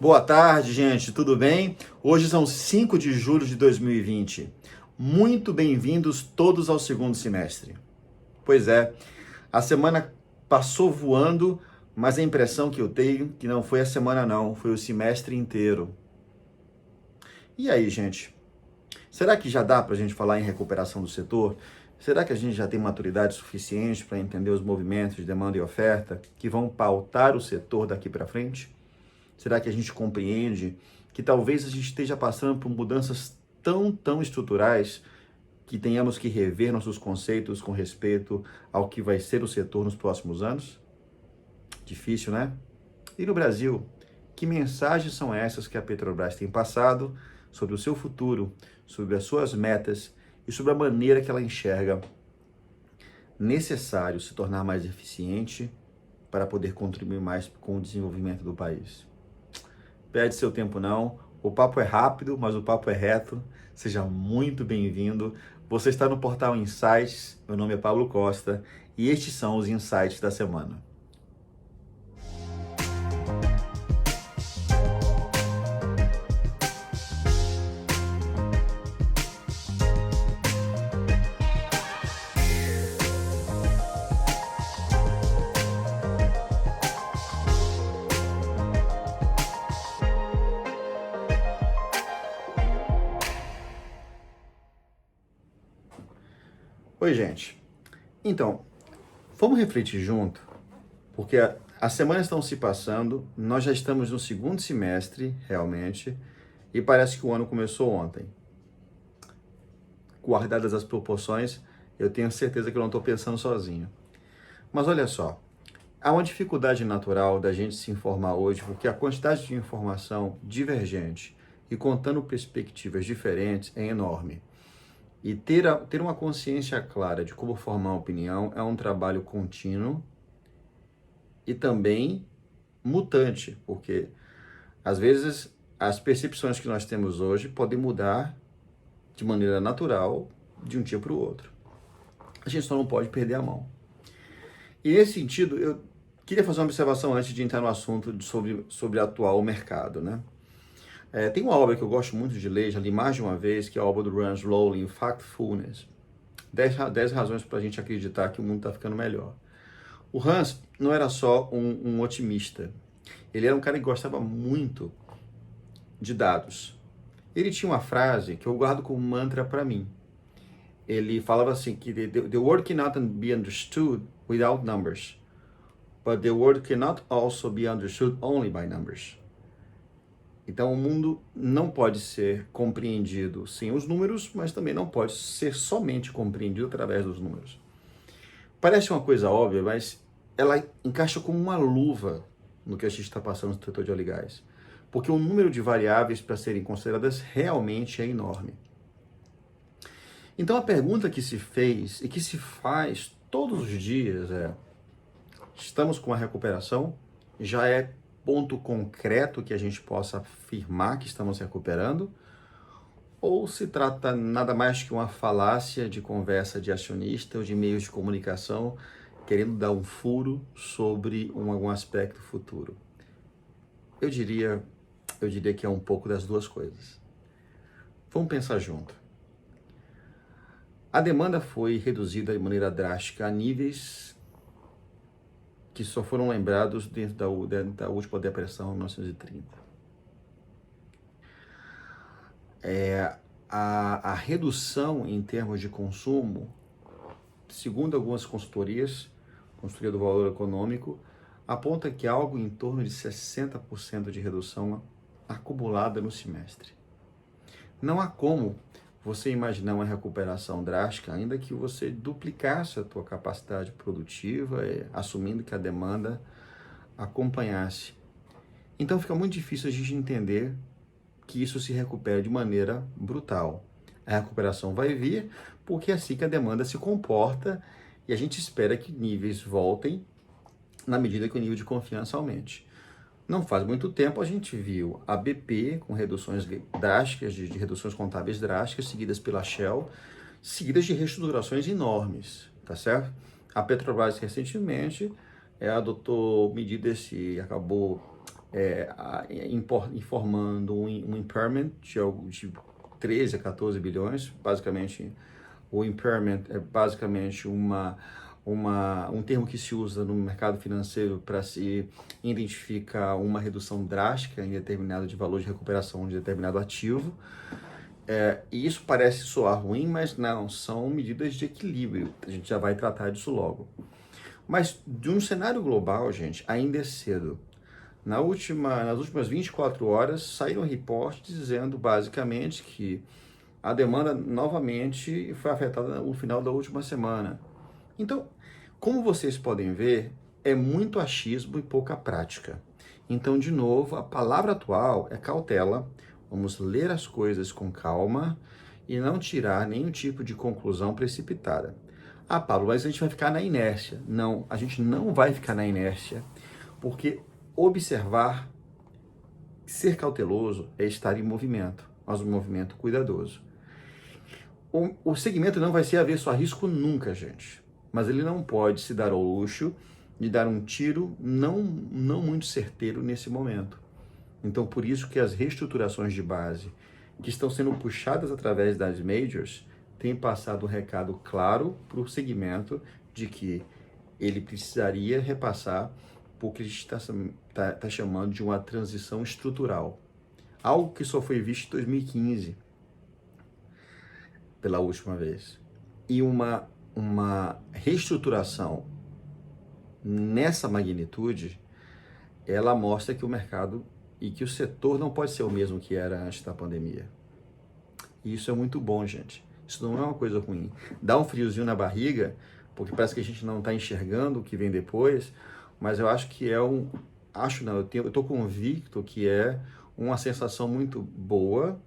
Boa tarde, gente, tudo bem? Hoje são 5 de julho de 2020. Muito bem-vindos todos ao segundo semestre. Pois é, a semana passou voando, mas a impressão que eu tenho que não foi a semana não, foi o semestre inteiro. E aí, gente? Será que já dá para a gente falar em recuperação do setor? Será que a gente já tem maturidade suficiente para entender os movimentos de demanda e oferta que vão pautar o setor daqui para frente? Será que a gente compreende que talvez a gente esteja passando por mudanças tão estruturais que tenhamos que rever nossos conceitos com respeito ao que vai ser o setor nos próximos anos? Difícil, né? E no Brasil, que mensagens são essas que a Petrobras tem passado sobre o seu futuro, sobre as suas metas e sobre a maneira que ela enxerga necessário se tornar mais eficiente para poder contribuir mais com o desenvolvimento do país? Perde seu tempo não, o papo é rápido, mas o papo é reto. Seja muito bem-vindo. Você está no Portal Insights, meu nome é Pablo Costa e estes são os Insights da semana. Oi, gente. Então, vamos refletir junto, porque as semanas estão se passando, nós já estamos no segundo semestre, realmente, e parece que o ano começou ontem. Guardadas as proporções, eu tenho certeza que eu não estou pensando sozinho. Mas olha só, há uma dificuldade natural da gente se informar hoje, porque a quantidade de informação divergente e contando perspectivas diferentes é enorme. E ter uma consciência clara de como formar uma opinião é um trabalho contínuo e também mutante, porque às vezes as percepções que nós temos hoje podem mudar de maneira natural de um dia para o outro. A gente só não pode perder a mão. E nesse sentido, eu queria fazer uma observação antes de entrar no assunto sobre atual mercado, né? Tem uma obra que eu gosto muito de ler, já li mais de uma vez, que é a obra do Rand Lowling, Factfulness. 10 razões para a gente acreditar que o mundo está ficando melhor. O Hans não era só um otimista. Ele era um cara que gostava muito de dados. Ele tinha uma frase que eu guardo como mantra para mim. Ele falava assim que the world cannot be understood without numbers, but the world cannot also be understood only by numbers. Então, o mundo não pode ser compreendido sem os números, mas também não pode ser somente compreendido através dos números. Parece uma coisa óbvia, mas ela encaixa como uma luva no que a gente está passando no setor de óleo e gás. Porque o número de variáveis para serem consideradas realmente é enorme. Então, a pergunta que se fez e que se faz todos os dias é: estamos com a recuperação? Já é ponto concreto que a gente possa afirmar que estamos recuperando? Ou se trata nada mais que uma falácia de conversa de acionista ou de meios de comunicação querendo dar um furo sobre algum aspecto futuro? Eu diria que é um pouco das duas coisas. Vamos pensar junto. A demanda foi reduzida de maneira drástica a níveis que só foram lembrados dentro da última depressão em 1930. A redução em termos de consumo, segundo algumas consultorias, consultoria do valor econômico, aponta que há algo em torno de 60% de redução acumulada no semestre. Não há como você imaginar uma recuperação drástica, ainda que você duplicasse a tua capacidade produtiva, assumindo que a demanda acompanhasse. Então fica muito difícil a gente entender que isso se recupera de maneira brutal. A recuperação vai vir porque é assim que a demanda se comporta e a gente espera que níveis voltem na medida que o nível de confiança aumente. Não faz muito tempo a gente viu a BP com reduções drásticas, de reduções contábeis drásticas, seguidas pela Shell, seguidas de reestruturações enormes, tá certo? A Petrobras recentemente adotou medidas e acabou informando um impairment de 13 a 14 bilhões, basicamente. O impairment é basicamente um termo que se usa no mercado financeiro para se identificar uma redução drástica em determinado de valor de recuperação de determinado ativo. E isso parece soar ruim, mas não, são medidas de equilíbrio. A gente já vai tratar disso logo. Mas de um cenário global, gente, ainda é cedo. Nas últimas 24 horas, saíram reportes dizendo basicamente que a demanda novamente foi afetada no final da última semana. Então, como vocês podem ver, é muito achismo e pouca prática. Então, de novo, a palavra atual é cautela. Vamos ler as coisas com calma e não tirar nenhum tipo de conclusão precipitada. Ah, Pablo, mas a gente vai ficar na inércia. Não, a gente não vai ficar na inércia, porque observar, ser cauteloso é estar em movimento, mas um movimento cuidadoso. O segmento não vai ser avesso a risco nunca, gente. Mas ele não pode se dar ao luxo de dar um tiro não muito certeiro nesse momento. Então, por isso que as reestruturações de base que estão sendo puxadas através das majors têm passado um recado claro para o segmento de que ele precisaria repassar por que a gente está chamando de uma transição estrutural. Algo que só foi visto em 2015. Pela última vez. E uma reestruturação nessa magnitude, ela mostra que o mercado e que o setor não pode ser o mesmo que era antes da pandemia. E isso é muito bom, gente. Isso não é uma coisa ruim. Dá um friozinho na barriga, porque parece que a gente não está enxergando o que vem depois, mas eu acho que eu estou convicto que é uma sensação muito boa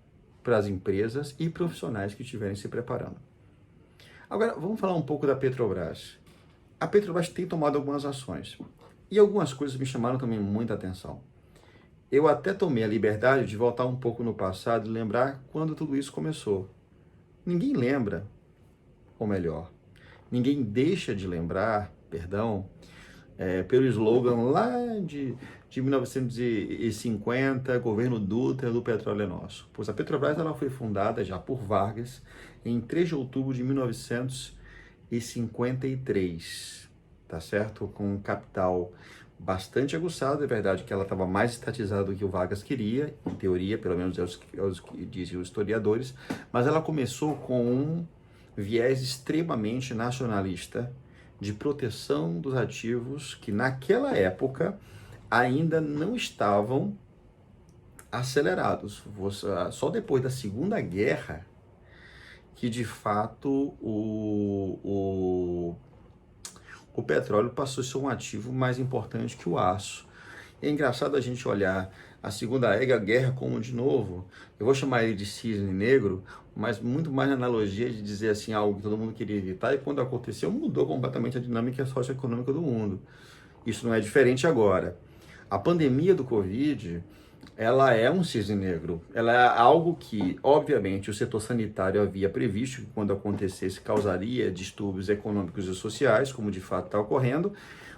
para as empresas e profissionais que estiverem se preparando. Agora, vamos falar um pouco da Petrobras. A Petrobras tem tomado algumas ações e algumas coisas me chamaram também muita atenção. Eu até tomei a liberdade de voltar um pouco no passado e lembrar quando tudo isso começou. Ninguém lembra, ou melhor, ninguém deixa de lembrar, pelo slogan lá de 1950, governo Dutra, do petróleo é nosso. Pois a Petrobras ela foi fundada já por Vargas em 3 de outubro de 1953, tá certo? Com um capital bastante aguçado, é verdade que ela estava mais estatizada do que o Vargas queria, em teoria, pelo menos é o que dizem os historiadores, mas ela começou com um viés extremamente nacionalista, de proteção dos ativos que naquela época ainda não estavam acelerados. Só depois da Segunda Guerra que de fato o petróleo passou a ser um ativo mais importante que o aço. É engraçado a gente olhar a Segunda Guerra como, de novo, eu vou chamar ele de cisne negro, mas muito mais na analogia de dizer assim, algo que todo mundo queria evitar, e quando aconteceu, mudou completamente a dinâmica socioeconômica do mundo. Isso não é diferente agora. A pandemia do Covid, ela é um cisne negro. Ela é algo que, obviamente, o setor sanitário havia previsto que quando acontecesse causaria distúrbios econômicos e sociais, como de fato está ocorrendo,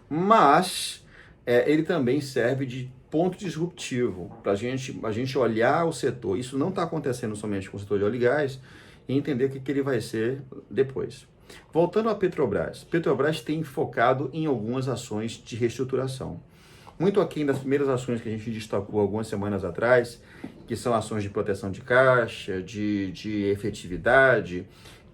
mas ele também serve de ponto disruptivo para a gente olhar o setor. Isso não está acontecendo somente com o setor de óleo e gás e entender o que ele vai ser depois. Voltando à Petrobras. Petrobras tem focado em algumas ações de reestruturação. Muito aquém das primeiras ações que a gente destacou algumas semanas atrás, que são ações de proteção de caixa, de efetividade.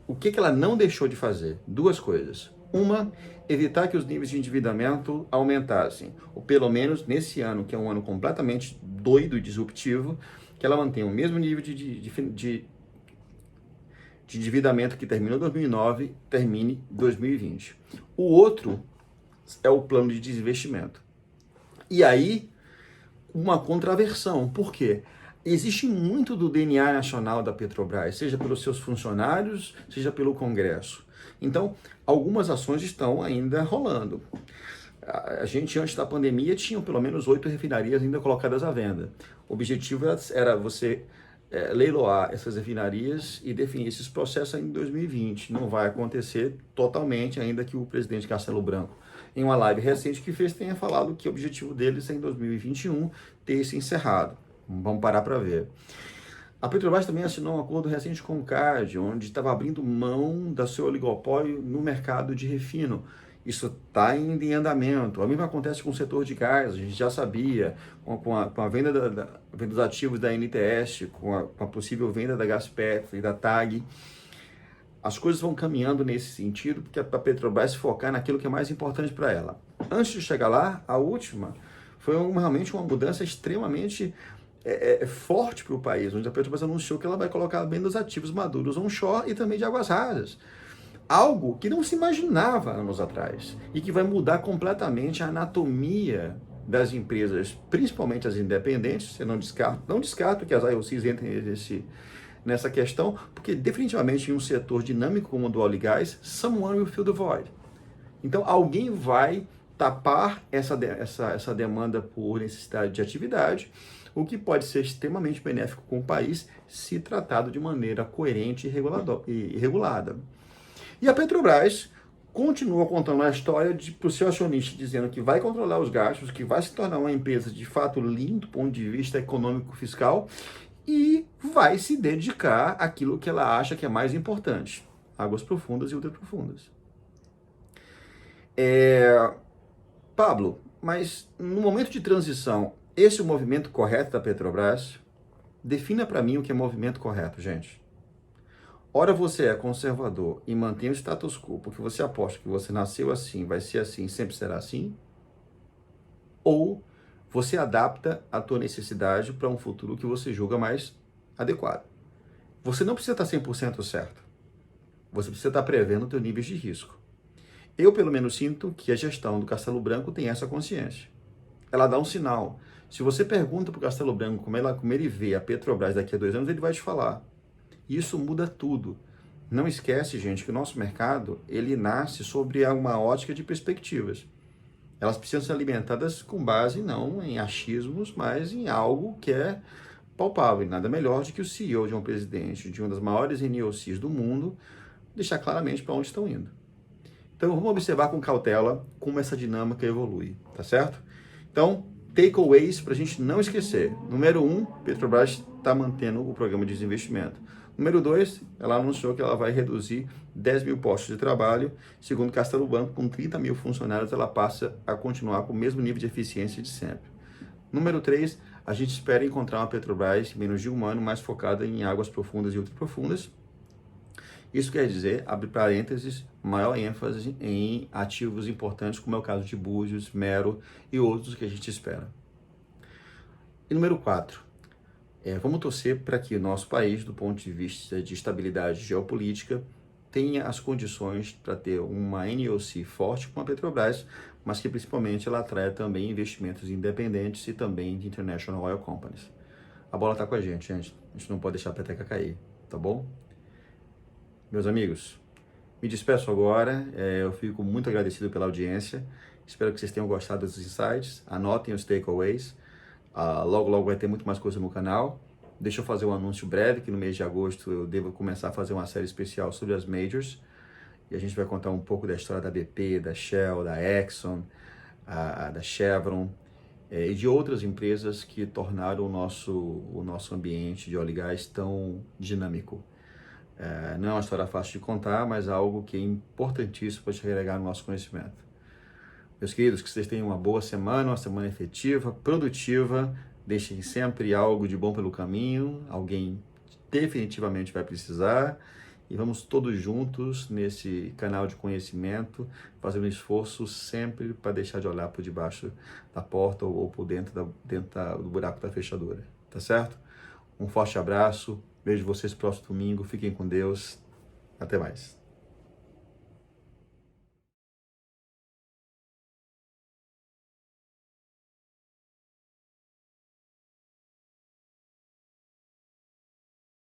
O que ela não deixou de fazer? 2 coisas. Uma, evitar que os níveis de endividamento aumentassem, ou pelo menos nesse ano, que é um ano completamente doido e disruptivo, que ela mantenha o mesmo nível de endividamento que terminou em 2009, termine em 2020. O outro é o plano de desinvestimento. E aí, uma contraversão. Por quê? Existe muito do DNA nacional da Petrobras, seja pelos seus funcionários, seja pelo Congresso. Então, algumas ações estão ainda rolando. A gente, antes da pandemia, tinha pelo menos 8 refinarias ainda colocadas à venda. O objetivo era você leiloar essas refinarias e definir esses processos ainda em 2020. Não vai acontecer totalmente, ainda que o presidente Castelo Branco em uma live recente que fez, tenha falado que o objetivo deles é em 2021 ter isso encerrado. Vamos parar para ver. A Petrobras também assinou um acordo recente com o CAD, onde estava abrindo mão do seu oligopólio no mercado de refino. Isso está ainda em andamento. O mesmo acontece com o setor de gás, a gente já sabia, com a venda, venda dos ativos da NTS, com a possível venda da Gaspetro e da TAG. As coisas vão caminhando nesse sentido, porque a Petrobras se focar naquilo que é mais importante para ela. Antes de chegar lá, a última foi realmente uma mudança extremamente forte para o país, onde a Petrobras anunciou que ela vai colocar venda dos ativos maduros onshore e também de águas rasas. Algo que não se imaginava anos atrás e que vai mudar completamente a anatomia das empresas, principalmente as independentes. Eu não descarto que as IOCs entrem nessa questão, porque definitivamente em um setor dinâmico como o do óleo e gás, someone will fill the void. Então alguém vai tapar essa demanda por necessidade de atividade, o que pode ser extremamente benéfico com o país se tratado de maneira coerente e regulada. E a Petrobras continua contando a história para o seu acionista, dizendo que vai controlar os gastos, que vai se tornar uma empresa de fato limpa do ponto de vista econômico-fiscal e vai se dedicar àquilo que ela acha que é mais importante, águas profundas e ultraprofundas. Pablo, mas no momento de transição, esse é o movimento correto da Petrobras? Defina para mim o que é movimento correto, gente. Ora você é conservador e mantém o status quo porque você aposta que você nasceu assim, vai ser assim, sempre será assim? Ou você adapta a tua necessidade para um futuro que você julga mais adequado? Você não precisa estar 100% certo. Você precisa estar prevendo o teu nível de risco. Eu, pelo menos, sinto que a gestão do Castelo Branco tem essa consciência. Ela dá um sinal. Se você pergunta para o Castelo Branco como ele vê a Petrobras daqui a 2 anos, ele vai te falar. Isso muda tudo. Não esquece, gente, que o nosso mercado, ele nasce sobre uma ótica de perspectivas. Elas precisam ser alimentadas com base não em achismos, mas em algo que é palpável. E nada melhor do que o CEO de um presidente de uma das maiores NOCs do mundo deixar claramente para onde estão indo. Então vamos observar com cautela como essa dinâmica evolui, tá certo? Então, takeaways para a gente não esquecer. Número 1, Petrobras está mantendo o programa de desinvestimento. Número 2, ela anunciou que ela vai reduzir 10 mil postos de trabalho. Segundo Castelo Branco, com 30 mil funcionários, ela passa a continuar com o mesmo nível de eficiência de sempre. Número 3, a gente espera encontrar uma Petrobras em menos de um ano mais focada em águas profundas e ultraprofundas. Isso quer dizer, abre parênteses, maior ênfase em ativos importantes, como é o caso de Búzios, Mero e outros que a gente espera. E número 4, vamos torcer para que o nosso país, do ponto de vista de estabilidade geopolítica, tenha as condições para ter uma NOC forte como a Petrobras, mas que principalmente ela atraia também investimentos independentes e também de International Oil Companies. A bola está com a gente. A gente não pode deixar a peteca cair, tá bom? Meus amigos, me despeço agora, eu fico muito agradecido pela audiência, espero que vocês tenham gostado dos insights, anotem os takeaways, logo logo vai ter muito mais coisa no canal. Deixa eu fazer um anúncio breve, que no mês de agosto eu devo começar a fazer uma série especial sobre as majors, e a gente vai contar um pouco da história da BP, da Shell, da Exxon, da Chevron, e de outras empresas que tornaram o nosso ambiente de óleo e gás tão dinâmico. Não é uma história fácil de contar, mas algo que é importantíssimo para te agregar no nosso conhecimento. Meus queridos, que vocês tenham uma boa semana, uma semana efetiva, produtiva, deixem sempre algo de bom pelo caminho, alguém definitivamente vai precisar, e vamos todos juntos nesse canal de conhecimento, fazendo um esforço sempre para deixar de olhar por debaixo da porta ou por dentro do buraco da fechadura, tá certo? Um forte abraço, vejo vocês próximo domingo, fiquem com Deus, até mais.